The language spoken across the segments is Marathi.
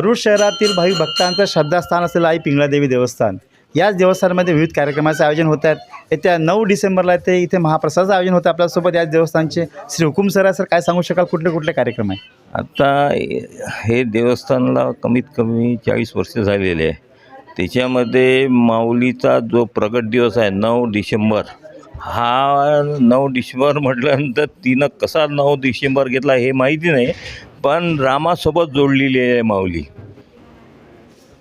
भरूच शहरातील भाविक भक्तांचं श्रद्धास्थान असलेलं आई पिंगळादेवी देवस्थान, याच देवस्थानामध्ये विविध कार्यक्रमाचे आयोजन होत आहेत. येत्या 9 डिसेंबरला ते इथे महाप्रसादाचं आयोजन होतं. आपल्यासोबत याच देवस्थानचे श्री हुकुम सर आहे. सर, काय सांगू शकाल, कुठले कुठले कार्यक्रम आहे? आता हे देवस्थानला कमीत कमी 40 वर्ष झालेले आहे. त्याच्यामध्ये माऊलीचा जो प्रगट दिवस आहे 9 डिसेंबर, हा 9 डिसेंबर म्हटल्यानंतर तिनं कसा 9 डिसेंबर घेतला हे माहिती नाही, पण रामासोबत जोडलेली आहे माऊली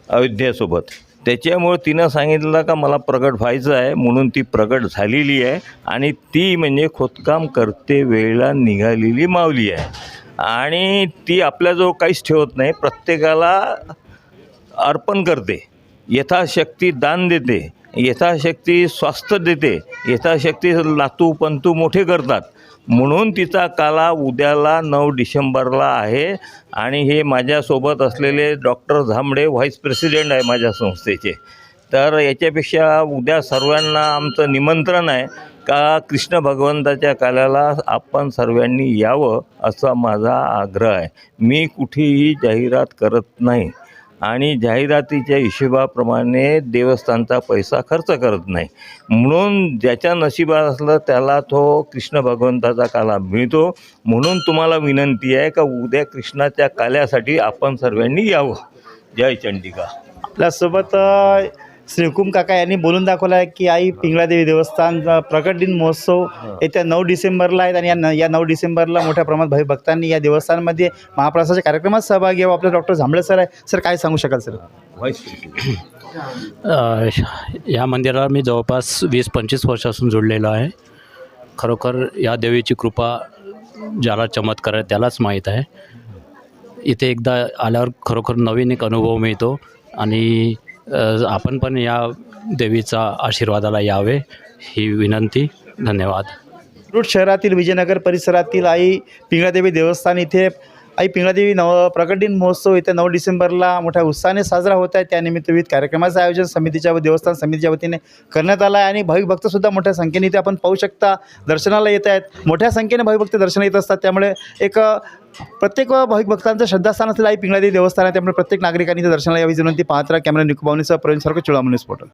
अयोध्येसोबत. त्याच्यामुळे तिनं सांगितलं का मला प्रगट व्हायचं आहे, म्हणून ती प्रगट झालेली आहे. आणि ती म्हणजे खोदकाम करते वेळेला निघालेली माऊली आहे. आणि ती आपल्याजवळ काहीच ठेवत नाही, प्रत्येकाला अर्पण करते, यथाशक्ती दान देते, यथाशक्ती स्वास्थ्य देते, यथाशक्ती नातू पंतू मोठे करतात. म्हणून तिचा काला उद्याला 9 डिसेंबरला आहे. आणि हे माझ्यासोबत असलेले डॉक्टर झांबडे व्हाईस प्रेसिडेंट आहे माझ्या संस्थेचे. तर याच्यापेक्षा उद्या सर्वांना आमचं निमंत्रण आहे का कृष्ण भगवंताच्या काल्याला आपण सर्वांनी यावं, असा माझा आग्रह आहे. मी कुठेही जाहिरात करत नाही आणि जाहिरातीच्या हिशोबाप्रमाणे देवस्थानचा पैसा खर्च करत नाही. म्हणून ज्याच्या नशिबात असलं त्याला तो कृष्ण भगवंताचा काला मिळतो. म्हणून तुम्हाला विनंती आहे का उद्या कृष्णाच्या काल्यासाठी आपण सर्वांनी यावं. जय चंडिका. आपल्यासोबत श्री हुकुम काका यांनी बोलून दाखवलं आहे की आई पिंगळादेवी देवस्थान प्रकट दिन महोत्सव येत्या 9 डिसेंबरला आहेत. आणि या 9 डिसेंबरला मोठ्या प्रमाणात भाविक भक्तांनी या देवस्थानामध्ये महाप्रसादाच्या कार्यक्रमात सहभागी घ्यावा. आपले डॉक्टर झांबळे सर आहे. सर, काय सांगू शकाल सर? या मंदिराला मी जवळपास 20-25 वर्षापासून जोडलेलो आहे. खरोखर या देवीची कृपा ज्याला चमत्कार आहे त्यालाच माहीत आहे. इथे एकदा आल्यावर खरोखर नवीन एक अनुभव मिळतो. आणि आपण पण या देवीचा आशीर्वादाला यावे ही विनंती. धन्यवाद. भरूच शहरातील विजयनगर परिसरातील आई पिंगळादेवी देवस्थान इथे आई पिंगळादेवी प्रकट दिन महोत्सव येत्या 9 डिसेंबरला मोठ्या उत्साहाने साजरा होत आहे. त्यानिमित्त विविध कार्यक्रमाचं आयोजन समितीच्या व देवस्थान समितीच्या वतीने करण्यात आलं आहे. आणि भाविक भक्तसुद्धा मोठ्या संख्येने इथे आपण पाहू शकता दर्शनाला येत आहेत. मोठ्या संख्येने भाविक भक्त दर्शनाला येत असतात. त्यामुळे एक प्रत्येक भाविक भक्तांचं श्रद्धास्थान असलेलं आई पिंगळादेवी देवस्थान आहे. त्यामुळे प्रत्येक नागरिकांनी इथे दर्शनाला यावी विनंती. पाहत राहा. कॅमेरा निकुबावनीसह प्रवीण सारखं चुळामणी स्पोर्टल.